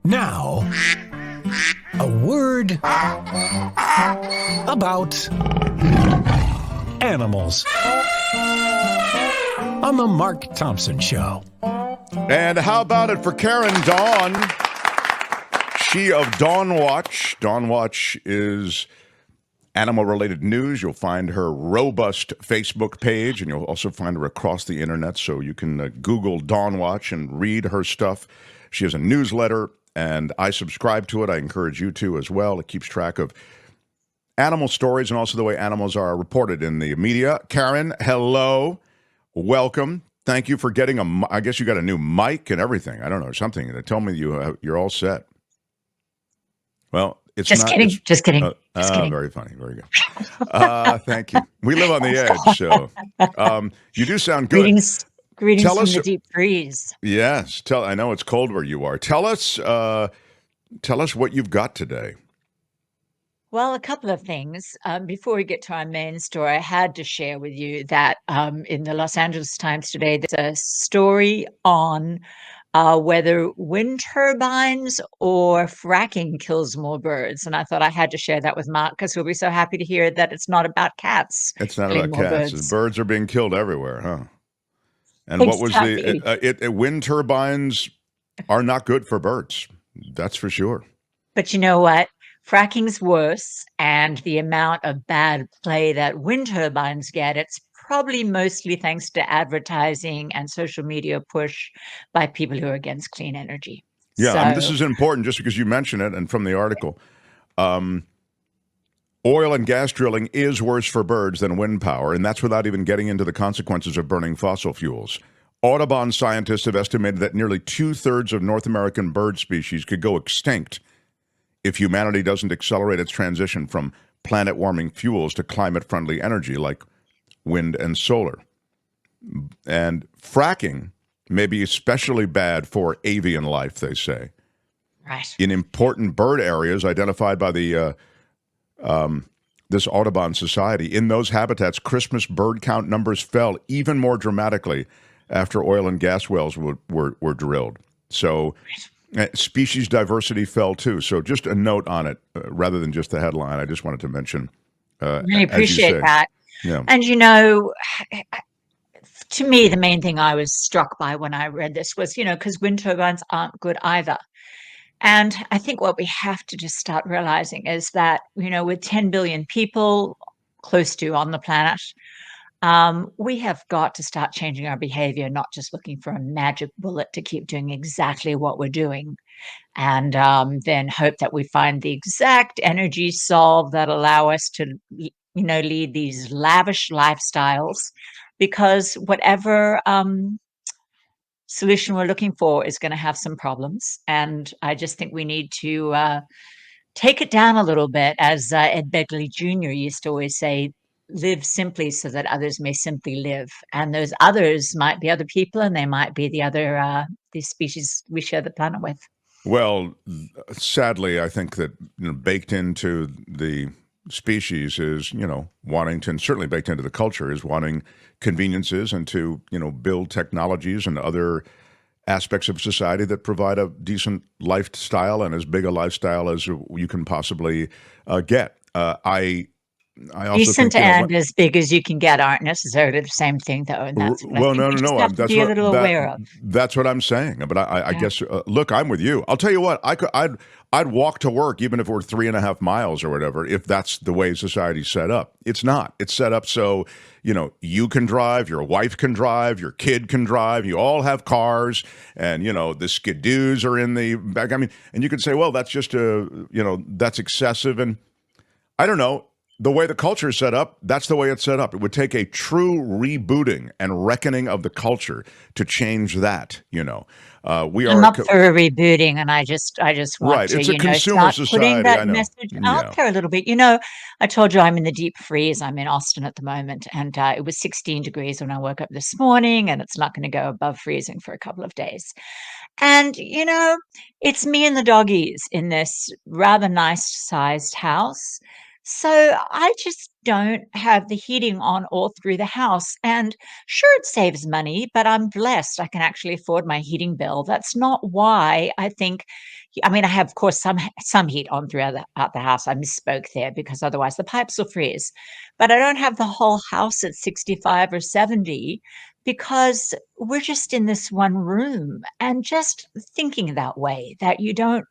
Now, a word about animals on the Mark Thompson Show. And how about it for Karen Dawn? She of DawnWatch. DawnWatch is animal-related news. You'll find her robust Facebook page, and you'll also find her across the internet, so you can Google DawnWatch and read her stuff. She has a newsletter, and I subscribe to it. I encourage you to as well. It keeps track of animal stories and also the way animals are reported in the media. Karen, hello. Welcome. Thank you for getting I guess you got a new mic and everything. I don't know, something. They tell me you're all set. Well, it's just not. Kidding. Just kidding. Just kidding. Very funny. Very good. Thank you. We live on the edge, so you do sound good. Greetings from the deep freeze. Yes. I know it's cold where you are. Tell us what you've got today. Well, a couple of things. Before we get to our main story, I had to share with you that in the Los Angeles Times today, there's a story on whether wind turbines or fracking kills more birds. And I thought I had to share that with Mark because he'll be so happy to hear that it's not about cats. It's not about cats. Birds are being killed everywhere, huh? And exactly. What was wind turbines are not good for birds. That's for sure. But you know what? Fracking's worse, and the amount of bad play that wind turbines get, it's probably mostly thanks to advertising and social media push by people who are against clean energy. Yeah, I mean, this is important just because you mentioned it, and from the article. Oil and gas drilling is worse for birds than wind power, and that's without even getting into the consequences of burning fossil fuels. Audubon scientists have estimated that nearly 2/3 of North American bird species could go extinct if humanity doesn't accelerate its transition from planet-warming fuels to climate-friendly energy like wind and solar. And fracking may be especially bad for avian life, they say. Right. In important bird areas identified by the this Audubon Society, in those habitats, Christmas bird count numbers fell even more dramatically after oil and gas wells were drilled. So species diversity fell too. So just a note on it, rather than just the headline. I just wanted to mention. Really appreciate that. Yeah. And to me, the main thing I was struck by when I read this was, because wind turbines aren't good either. And I think what we have to just start realizing is that, with 10 billion people close to on the planet, we have got to start changing our behavior, not just looking for a magic bullet to keep doing exactly what we're doing. And then hope that we find the exact energy solve that allow us to, lead these lavish lifestyles, because whatever solution we're looking for is going to have some problems. And I just think we need to take it down a little bit. As Ed Begley Jr. used to always say, live simply so that others may simply live. And those others might be other people, and they might be the species we share the planet with. Well, sadly, I think that baked into the species is, wanting to, and certainly baked into the culture is wanting conveniences and to, build technologies and other aspects of society that provide a decent lifestyle and as big a lifestyle as you can possibly get. I also decent think, and as big as you can get aren't necessarily the same thing, though. And that's what I think we just have to be a little aware of. That's what I'm saying. But I guess, look, I'm with you. I'll tell you what, I'd walk to work even if it were 3.5 miles or whatever, if that's the way society's set up. It's not. It's set up so, you can drive, your wife can drive, your kid can drive, you all have cars, and, the skidoos are in the back. I mean, and you could say, well, that's just that's excessive. And I don't know. The way the culture is set up, that's the way it's set up. It would take a true rebooting and reckoning of the culture to change that. I'm up for a rebooting, and I just want to, it's a consumer start society. putting that message out there a little bit. I told you I'm in the deep freeze. I'm in Austin at the moment, and it was 16 degrees when I woke up this morning, and it's not going to go above freezing for a couple of days. And it's me and the doggies in this rather nice sized house. So I just don't have the heating on all through the house. And sure, it saves money, but I'm blessed. I can actually afford my heating bill. That's not why I think. I mean, I have, of course, some heat on throughout the house. I misspoke there because otherwise the pipes will freeze. But I don't have the whole house at 65 or 70 because we're just in this one room. And just thinking that way, that you don't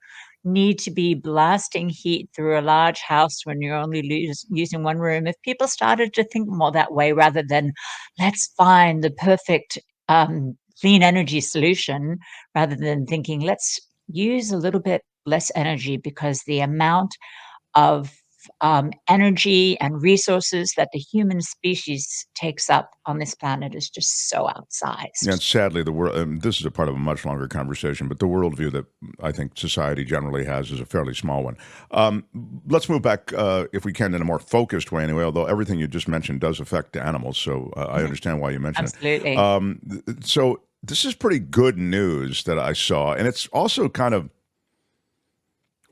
need to be blasting heat through a large house when you're only using one room. If people started to think more that way rather than let's find the perfect clean energy solution, rather than thinking let's use a little bit less energy because the amount of energy and resources that the human species takes up on this planet is just so And outsized. sadly, the world. This is a part of a much longer conversation, but the worldview that I think society generally has is a fairly small one. Um, let's move back, if we can, in a more focused way, anyway. Although everything you just mentioned does affect animals, so I understand why you mention it. Absolutely. So this is pretty good news that I saw, and it's also kind of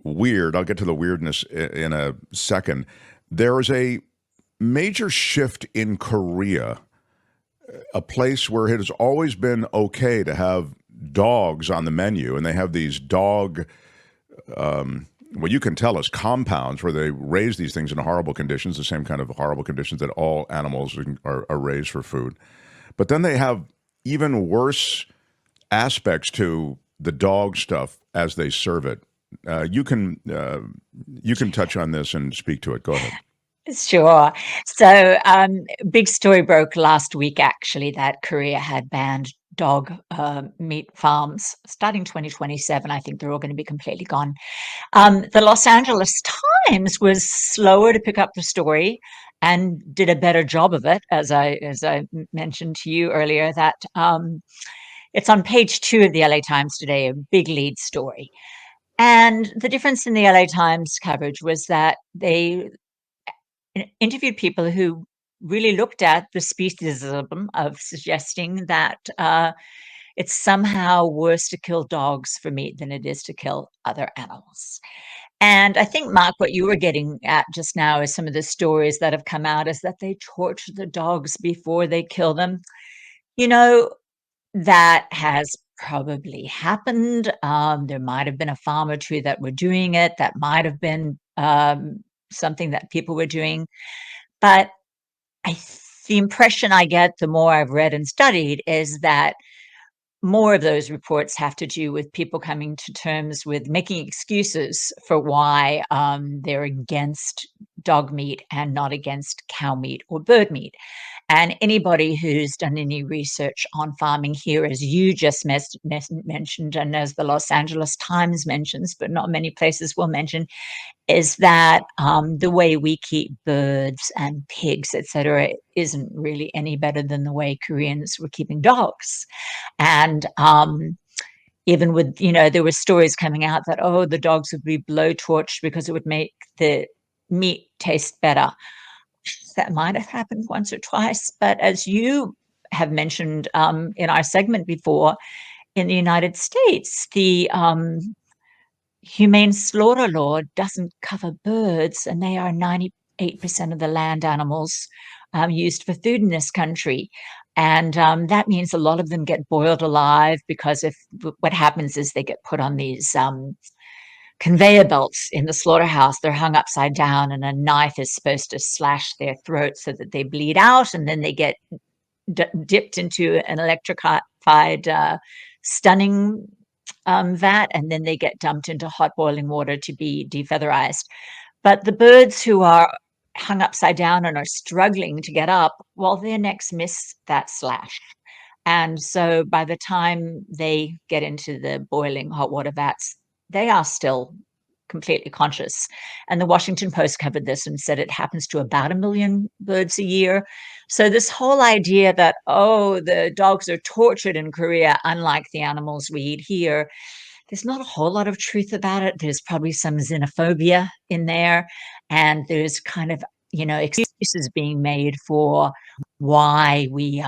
weird. I'll get to the weirdness in a second. There is a major shift in Korea, a place where it has always been okay to have dogs on the menu, and they have these dog, what you can tell us, compounds where they raise these things in horrible conditions, the same kind of horrible conditions that all animals are raised for food. But then they have even worse aspects to the dog stuff as they serve it. You can touch on this and speak to it. Go ahead. Sure. So, big story broke last week, actually, that Korea had banned dog meat farms starting 2027. I think they're all going to be completely gone. The Los Angeles Times was slower to pick up the story and did a better job of it, as I mentioned to you earlier. That it's on page 2 of the LA Times today, a big lead story. And the difference in the LA Times coverage was that they interviewed people who really looked at the speciesism of suggesting that it's somehow worse to kill dogs for meat than it is to kill other animals. And I think, Mark, what you were getting at just now is some of the stories that have come out is that they torture the dogs before they kill them. You know, that has probably happened. There might have been a farm or two that were doing it. That might have been something that people were doing. But the impression I get the more I've read and studied is that more of those reports have to do with people coming to terms with making excuses for why they're against dog meat and not against cow meat or bird meat. And anybody who's done any research on farming here, as you just mentioned, and as the Los Angeles Times mentions, but not many places will mention, is that the way we keep birds and pigs, etc., isn't really any better than the way Koreans were keeping dogs. And even with, there were stories coming out that, oh, the dogs would be blowtorched because it would make the meat taste better. That might have happened once or twice. But as you have mentioned in our segment before, in the United States, the humane slaughter law doesn't cover birds, and they are 98% of the land animals used for food in this country. And that means a lot of them get boiled alive because if what happens is they get put on these conveyor belts in the slaughterhouse. They're hung upside down, and a knife is supposed to slash their throat so that they bleed out, and then they get dipped into an electrified stunning vat, and then they get dumped into hot boiling water to be defeatherized. But the birds who are hung upside down and are struggling to get up, well, their necks miss that slash. And so by the time they get into the boiling hot water vats, they are still completely conscious. And the Washington Post covered this and said it happens to about 1 million birds a year. So this whole idea that, oh, the dogs are tortured in Korea, unlike the animals we eat here, there's not a whole lot of truth about it. There's probably some xenophobia in there. And there's kind of, excuses being made for why we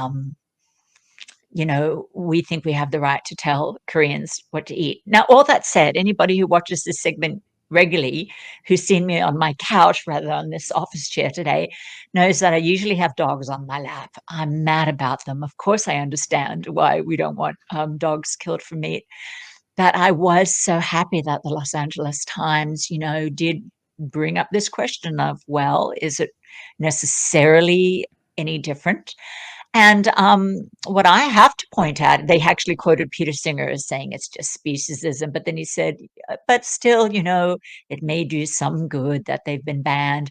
think we have the right to tell Koreans what to eat. Now, all that said, anybody who watches this segment regularly, who's seen me on my couch rather than on this office chair today, knows that I usually have dogs on my lap. I'm mad about them. Of course, I understand why we don't want dogs killed for meat. But I was so happy that the Los Angeles Times, did bring up this question of, well, is it necessarily any different? And what I have to point out, they actually quoted Peter Singer as saying it's just speciesism, but then he said, but still, it may do some good that they've been banned.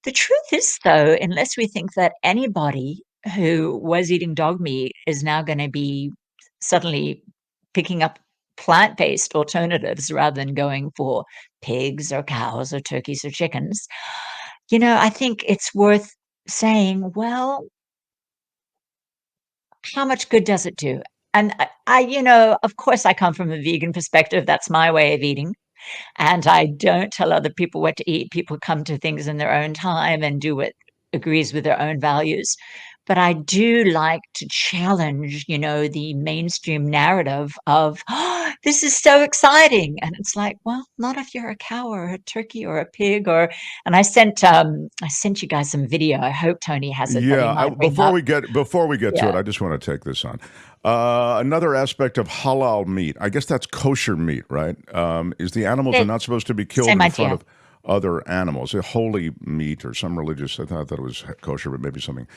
The truth is, though, unless we think that anybody who was eating dog meat is now going to be suddenly picking up plant-based alternatives rather than going for pigs or cows or turkeys or chickens, I think it's worth saying, well, how much good does it do? And of course, I come from a vegan perspective. That's my way of eating. And I don't tell other people what to eat. People come to things in their own time and do what agrees with their own values. But I do like to challenge, the mainstream narrative of, oh, this is so exciting. And it's like, well, not if you're a cow or a turkey or a pig and I sent you guys some video. I hope Tony has it that he might bring before up. we get to Yeah. it, I just want to take this on. Another aspect of halal meat, I guess that's kosher meat, right? Is the animals are not supposed to be killed Same in front idea. of other animals, a holy meat or some religious. I thought that it was kosher, but maybe something.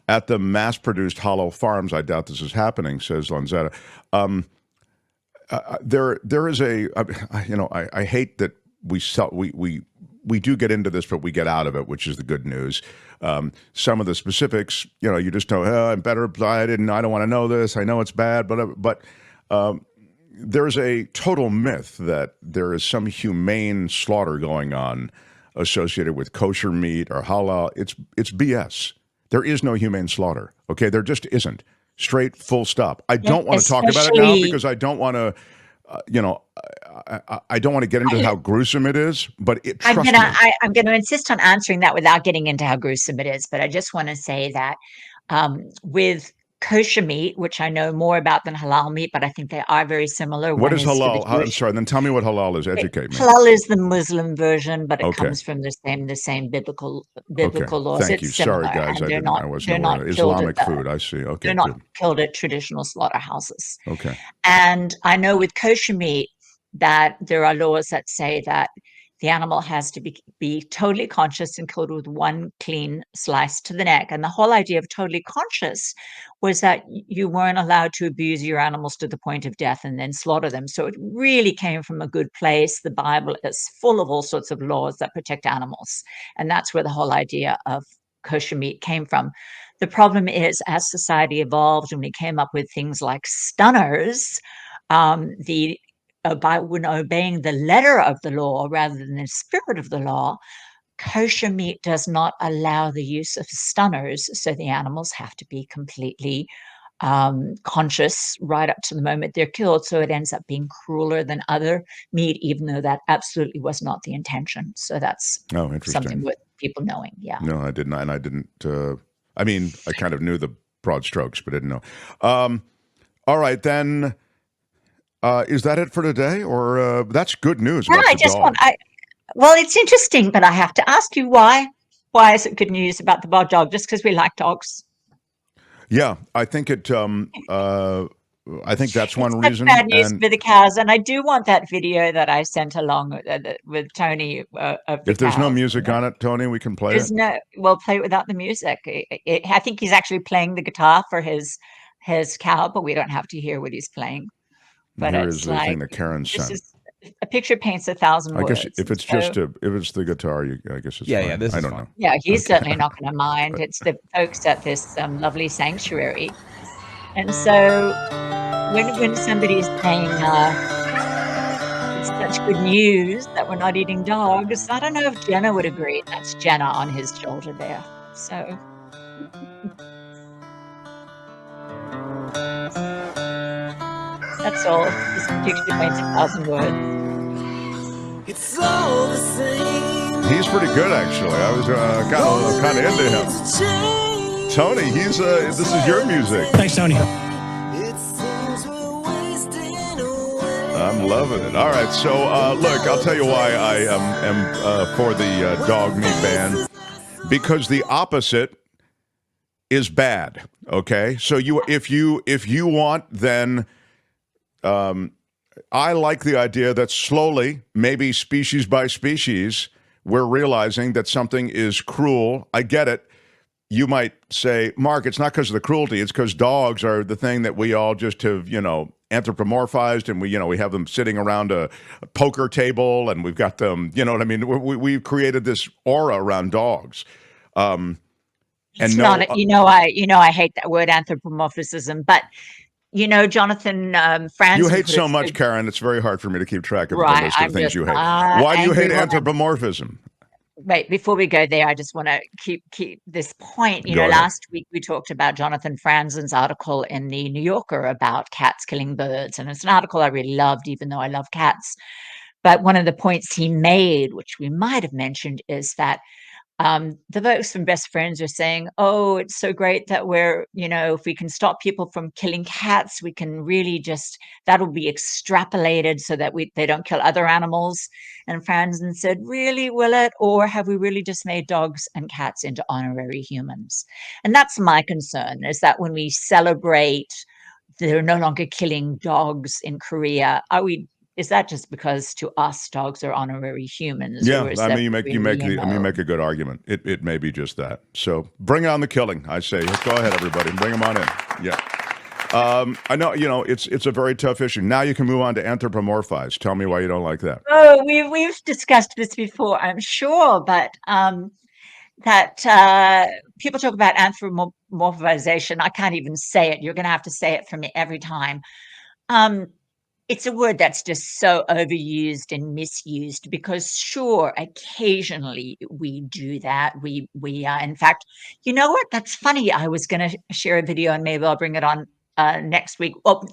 At the mass-produced halal farms, I doubt this is happening, says Lanzetta. There is I hate that we do get into this, but we get out of it, which is the good news. Some of the specifics, you just know, I'm better, I don't want to know this. I know it's bad, but there's a total myth that there is some humane slaughter going on associated with kosher meat or halal. It's BS. There is no humane slaughter. Okay, there just isn't. Straight, full stop. I don't want to talk about it now because I don't want to. I don't want to get into how gruesome it is, but trust me. I'm going to insist on answering that without getting into how gruesome it is. But I just want to say that with kosher meat, which I know more about than halal meat, but I think they are very similar. What is halal? I'm sorry. Then tell me what halal is. Educate me. Halal is the Muslim version, but it Okay. comes from the same biblical Okay. laws. Thank you. It's similar, Sorry, guys. and I wasn't aware. Islamic food. I see. Okay. They're not killed at traditional slaughterhouses. Okay. And I know with kosher meat that there are laws that say that the animal has to be totally conscious and killed with one clean slice to the neck. And the whole idea of totally conscious was that you weren't allowed to abuse your animals to the point of death and then slaughter them. So it really came from a good place. The Bible is full of all sorts of laws that protect animals. And that's where the whole idea of kosher meat came from. The problem is, as society evolved and we came up with things like stunners, by when obeying the letter of the law rather than the spirit of the law, kosher meat does not allow the use of stunners. So the animals have to be completely conscious right up to the moment they're killed. So it ends up being crueler than other meat, even though that absolutely was not the intention. So that's something worth people knowing. Yeah. No, I didn't. And I didn't. I mean, I kind of knew the broad strokes, but didn't know. All right, then. Is that it for today, or that's good news? No, I just want. Well, it's interesting, but I have to ask you why. Why is it good news about the bar dog? Just because we like dogs? Yeah, I think it. I think that's one reason. Bad news for the cows, and I do want that video that I sent along with Tony. Of the if there's cows. no music on it, Tony, we can play it. We'll play it without the music. I think he's actually playing the guitar for his cow, but we don't have to hear what he's playing. But here it's is the thing that Karen sent. A picture paints 1,000 words. I guess if it's if it's the guitar, I guess it's fine. Yeah, this I is don't fine. know. Yeah, he's certainly not going to mind. It's the folks at this lovely sanctuary. And so when somebody's saying it's such good news that we're not eating dogs, I don't know if Jenna would agree. That's Jenna on his shoulder there. So... That's all. This picture paints 1,000 words. It's all the same. He's pretty good, actually. I was kind of into him. Tony, this is your music. Thanks, Tony. It seems we're wasting away. I'm loving it. All right, so look, I'll tell you why I am for the dog meat ban. Because the opposite is bad. Okay, so if you want, then I like the idea that slowly, maybe species by species, we're realizing that something is cruel. I get it. You might say, Mark, it's not because of the cruelty. It's because dogs are the thing that we all just have, anthropomorphized, and we have them sitting around a poker table, and we've got them, you know what I mean? We've created this aura around dogs. It's not, I hate that word anthropomorphism, but Jonathan Franzen. You hate so much, Karen. It's very hard for me to keep track of the list of things you hate. Why do you hate anthropomorphism? Wait, before we go there, I just want to keep this point. Last week we talked about Jonathan Franzen's article in the New Yorker about cats killing birds. And it's an article I really loved, even though I love cats. But one of the points he made, which we might have mentioned, is that the folks from Best Friends are saying, oh, it's so great that we're, if we can stop people from killing cats, we can really that'll be extrapolated so that they don't kill other animals. And Franzen said, really, will it? Or have we really just made dogs and cats into honorary humans? And that's my concern, is that when we celebrate they're no longer killing dogs in Korea, is that just because to us dogs are honorary humans? Yeah, I mean, you make a good argument. It may be just that. So bring on the killing, I say. Go ahead, everybody, bring them on in. Yeah, I know. It's a very tough issue. Now you can move on to anthropomorphize. Tell me why you don't like that. Oh, we've discussed this before, I'm sure, but that people talk about anthropomorphization. I can't even say it. You're going to have to say it for me every time. It's a word that's just so overused and misused because, sure, occasionally we do that. We in fact, you know what? That's funny. I was going to share a video and maybe I'll bring it on next week. Well,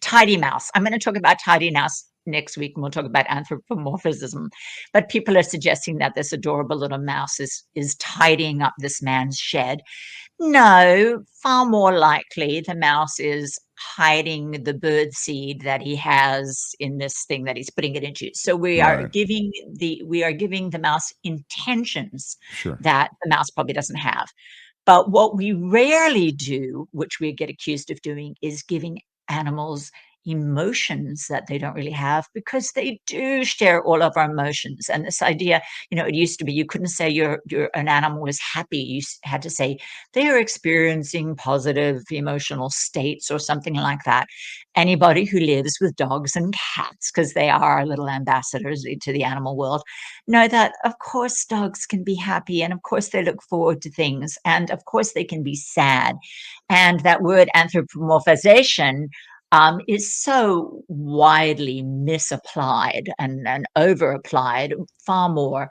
Tidy Mouse. I'm going to talk about Tidy Mouse next week and we'll talk about anthropomorphism. But people are suggesting that this adorable little mouse is tidying up this man's shed. No, far more likely the mouse is hiding the bird seed that he has in this thing that he's putting it into. So we are giving the mouse intentions that the mouse probably doesn't have. But what we rarely do, which we get accused of doing, is giving animals emotions that they don't really have, because they do share all of our emotions. And this idea, it used to be you couldn't say an animal was happy. You had to say they are experiencing positive emotional states or something like that. Anybody who lives with dogs and cats, because they are our little ambassadors to the animal world, know that of course dogs can be happy, and of course they look forward to things, and of course they can be sad. And that word anthropomorphization is so widely misapplied and over-applied. Far more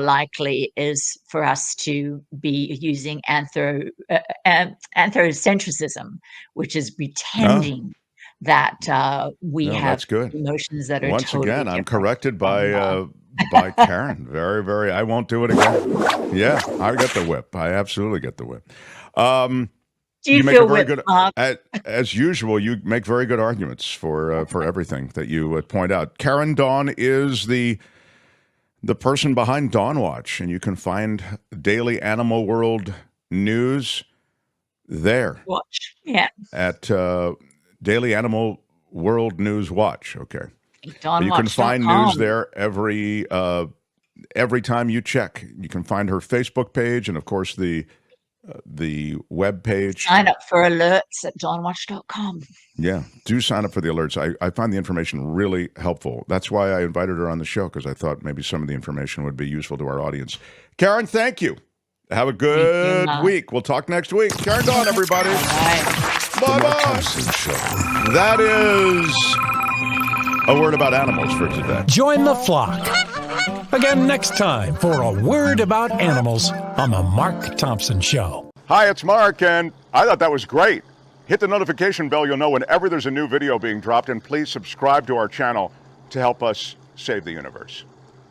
likely is for us to be using anthropocentrism, which is pretending that we have emotions that are once totally again, I'm different. corrected by Karen. Very, very. I won't do it again. Yeah, I get the whip. I absolutely get the whip. You make a very good, good, as usual. You make very good arguments for everything that you point out. Karen Dawn is the person behind DawnWatch, and you can find daily animal world news there. Watch, yeah, at Daily Animal World News Watch. Okay, DawnWatch.com. You can find news there every time you check. You can find her Facebook page, and of course the web page. Sign up for alerts at DawnWatch.com. Yeah, do sign up for the alerts. I find the information really helpful. That's why I invited her on the show, because I thought maybe some of the information would be useful to our audience. Karen, thank you. Have a good week. We'll talk next week. Karen Dawn, everybody. Bye-bye. That is a word about animals for today. Join the flock. Again next time for a word about animals on the Mark Thompson Show. Hi, it's Mark, and I thought that was great. Hit the notification bell. You'll know whenever there's a new video being dropped, and please subscribe to our channel to help us save the universe.